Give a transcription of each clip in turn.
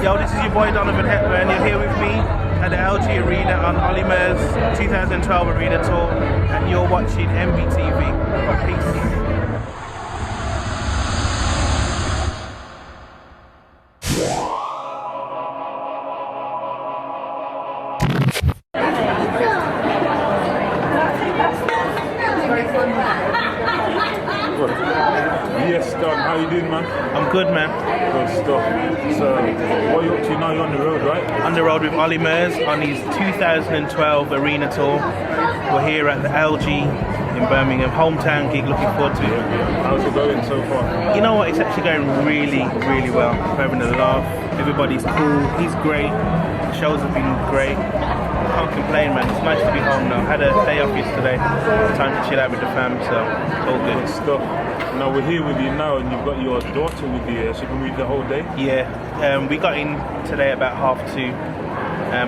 Yo, this is your boy Donavan Hepburn. You're here with me at the LG Arena on Olly Murs 2012 Arena Tour, and you're watching MBTV. Peace. Yes, Don, how you doing, man? I'm good, man. Good stuff. So, what are you up to now? You're on the road, right? On the road with Olly Murs on his 2012 Arena Tour. We're here at the LG in Birmingham, hometown gig. Looking forward to it. How's it going so far? You know what? It's actually going really, really well. We're having a laugh. Everybody's cool. He's great. The shows have been great. Can't complain, man. It's nice to be home now. Had a day off yesterday. Time to chill out with the fam, so it's all good. Good stuff. Now we're here with you now, and you've got your daughter with you. She's been with you the whole day? Yeah. We got in today about 2:30.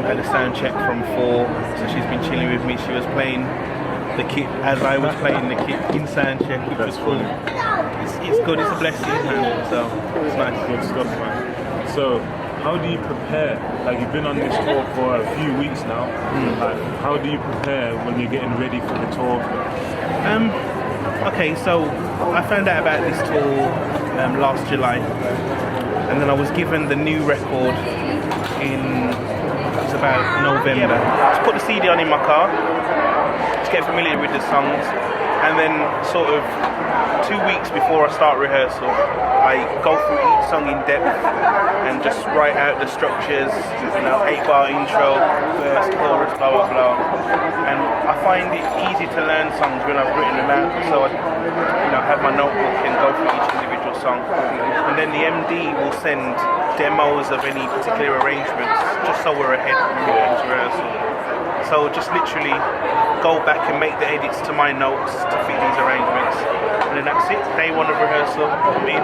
Had a sound check from 4, so she's been chilling with me. She was playing the kit as I was playing the kit in sound check, which was cool. It's good. It's a blessing, man. So it's nice. Good stuff, man. So, how do you prepare? Like, you've been on this tour for a few weeks now. Like, how do you prepare when you're getting ready for the tour? Okay, so I found out about this tour last July, and then I was given the new record in, it's about November. Just put the CD on in my car, just get familiar with the songs, and then sort of 2 weeks before I start rehearsal, I go through each song in depth and just write out the structures, 8-bar intro, verse, chorus, blah blah blah. And I find it easy to learn songs when I've written them out, so I have my notebook and go through each individual song. And then the MD will send demos of any particular arrangements, just so we're ahead when we get into rehearsal. So just literally go back and make the edits to my notes to fit these arrangements, and then that's it. Day one of rehearsal, and we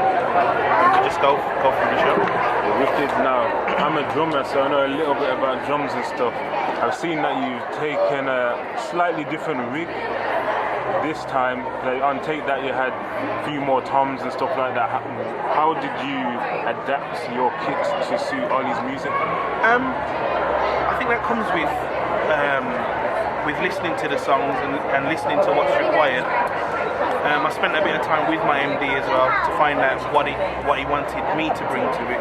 just go through the show. Wicked. Now, I'm a drummer, so I know a little bit about drums and stuff. I've seen that you've taken a slightly different rig this time. Like, on take that you had a few more toms and stuff like that. How did you adapt your kits to suit Olly's music? I think that comes with listening to the songs and listening to what's required. I spent a bit of time with my MD as well to find out what he wanted me to bring to it.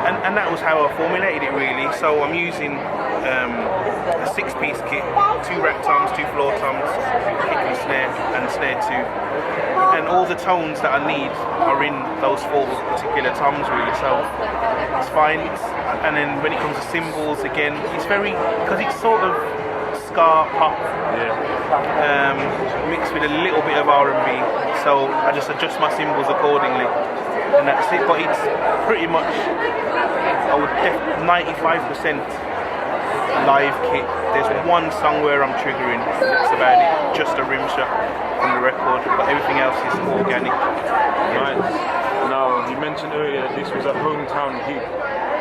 And that was how I formulated it, really. So I'm using a 6-piece kit, 2 rack toms, 2 floor toms, kick and snare 2. And all the tones that I need are in those 4 particular toms, really. So it's fine. And then when it comes to cymbals, again, it's very, because it's sort of ska pop, mixed with a little bit of R&B. So I just adjust my cymbals accordingly, and that's it. But it's pretty much, 95% live kit. There's one song where I'm triggering, that's about it, just a rim shot from the record, but everything else is organic. Nice. Now, you mentioned earlier that this was a hometown gig.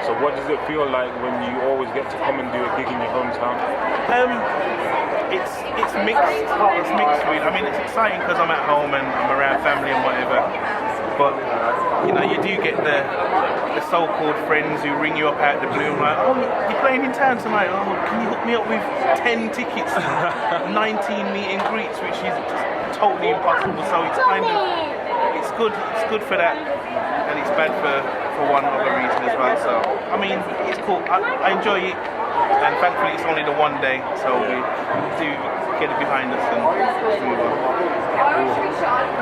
So what does it feel like when you always get to come and do a gig in your hometown? It's mixed. It's mixed with. I mean, it's exciting because I'm at home and I'm around family and whatever. But you do get the so-called friends who ring you up out the blue and like, oh, you're playing in town tonight. Oh, can you hook me up with 10 tickets, 19 meet and greets, which is just totally impossible. So it's kind of, it's good for that, and it's bad for one other reason as well. So I mean, it's cool. I enjoy it, and thankfully it's only the one day, so we do get it behind us and move on.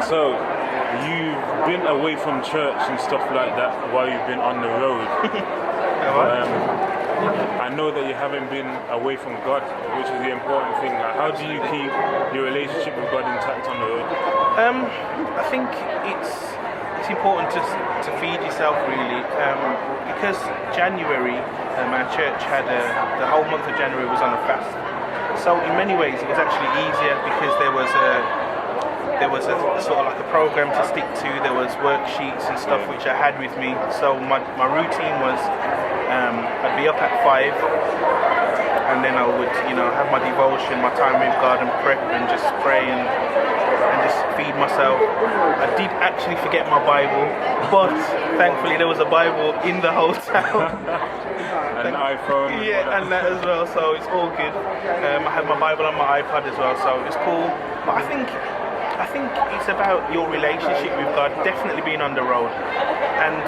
So you've been away from church and stuff like that while you've been on the road. I know that you haven't been away from God, which is the important thing. How do you keep your relationship with God intact on the road? I think it's important to feed yourself, really, because January, our church had the whole month of January was on a fast. So in many ways it was actually easier because there was a sort of like a program to stick to. There was worksheets and stuff which I had with me. So my routine was I'd be up at 5, and then I would have my devotion, my time with God, and prep and just pray and and just feed myself. I did actually forget my Bible, but thankfully there was a Bible in the hotel. And an iPhone. Yeah, and that as well, so it's all good. I had my Bible on my iPad as well, so it's cool. But I think it's about your relationship with God, definitely being on the road. And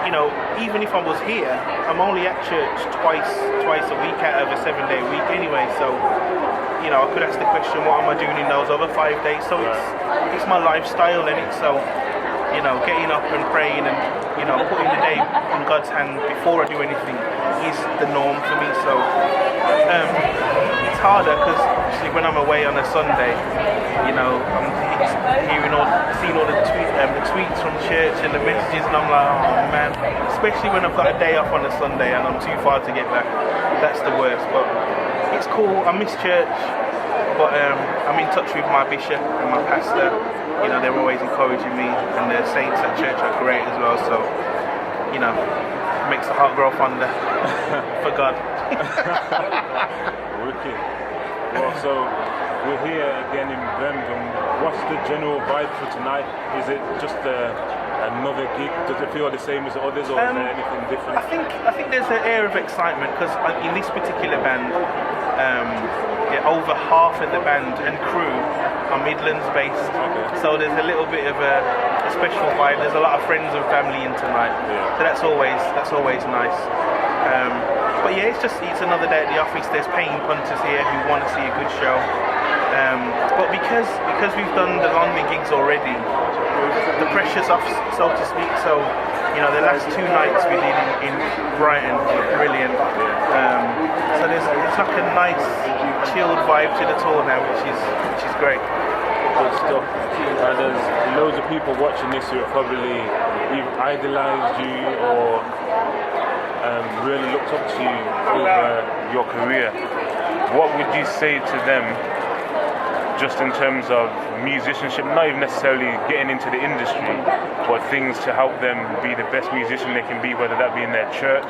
you know, even if I was here, I'm only at church twice a week out of a 7-day week anyway, so you know, I could ask the question, what am I doing in those other 5 days? So it's my lifestyle, and it's so, you know, getting up and praying and, you know, putting the day in God's hand before I do anything is the norm for me. So it's harder because when I'm away on a Sunday, you know, I'm seeing all the tweets from church and the messages, and I'm like, oh man, especially when I've got a day off on a Sunday and I'm too far to get back. That's the worst. But it's cool. I miss church, but I'm in touch with my bishop and my pastor. You know, they're always encouraging me, and the saints at church are great as well. So, you know, it makes the heart grow fonder for God. Wicked. Well, so we're here again in Birmingham. What's the general vibe for tonight? Is it just another gig? Does it feel the same as the others, or is there anything different? I think there's an air of excitement because in this particular band, over half of the band and crew are Midlands based. Okay. So there's a little bit of a special vibe. There's a lot of friends and family in tonight, so that's always nice. But yeah, it's another day at the office. There's paying punters here who want to see a good show. But because we've done the London gigs already, the pressure's off, so to speak. So, you know, the last 2 nights we did in Brighton were brilliant. So it's like a nice, chilled vibe to the tour now, which is great. Good stuff. There's loads of people watching this who have probably either idolized you or really looked up to you over your career. What would you say to them, just in terms of musicianship, not even necessarily getting into the industry, but things to help them be the best musician they can be, whether that be in their church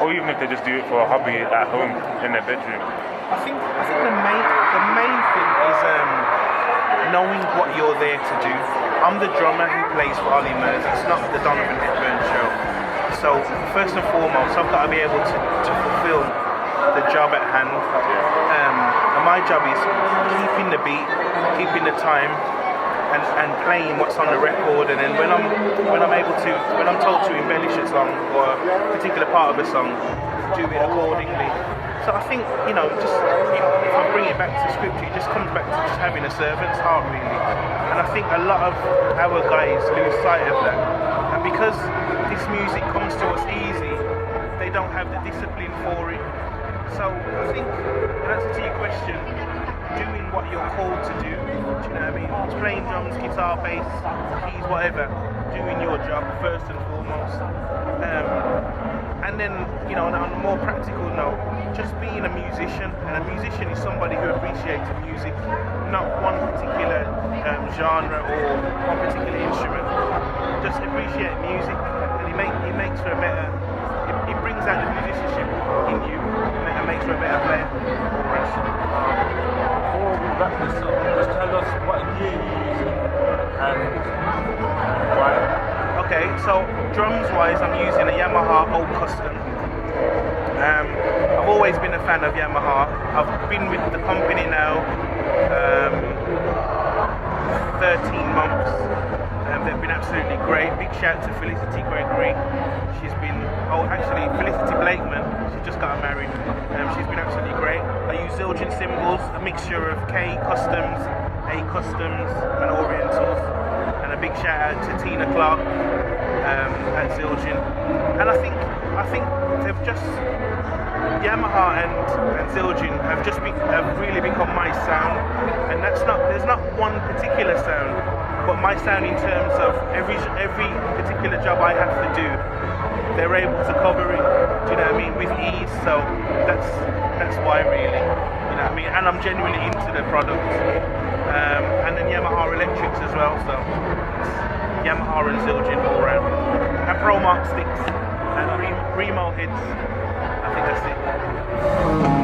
or even if they just do it for a hobby at home in their bedroom? I think the main thing is knowing what you're there to do. I'm the drummer who plays for Olly Murs. It's not the Donavan Hepburn show. So first and foremost, I've got to be able to fulfill the job at hand. And my job is keeping the beat, keeping the time, and playing what's on the record. And then when I'm told to embellish a song or a particular part of a song, do it accordingly. So I think, you know, just if I bring it back to scripture, it just comes back to just having a servant's heart, really. And I think a lot of our guys lose sight of that. And because this music comes to us easy, they don't have the discipline for it. So I think, in answer to your question, doing what you're called to do, you know what I mean? It's playing drums, guitar, bass, keys, whatever, doing your job first and foremost. And then, you know, on a more practical note, just being a musician. And a musician is somebody who appreciates music, not one particular genre or one particular instrument. Just appreciate music, and it makes for a better, it brings out the musicianship in you, and makes for a better player. Before we wrap this up, just tell us what gear you use and why. Okay, so drums wise, I'm using a Yamaha Old Custom. I've always been a fan of Yamaha. I've been with the company now 13 months. They've been absolutely great. Big shout to Felicity Gregory. She's been, Felicity Blakeman. She just got married. She's been absolutely great. I use Zildjian cymbals, a mixture of K Customs, A Customs, and Orientals. And a big shout out to Tina Clark at Zildjian. And I think they've just, Yamaha and Zildjian have really become my sound. And there's not one particular sound, but my sound in terms of every particular job I have to do, they're able to cover it, do you know what I mean, with ease. So that's why, really, you know what I mean. And I'm genuinely into the product. And then Yamaha electrics as well, so it's Yamaha and Zildjian all around. And Pro Mark sticks and Remo heads. I think that's it.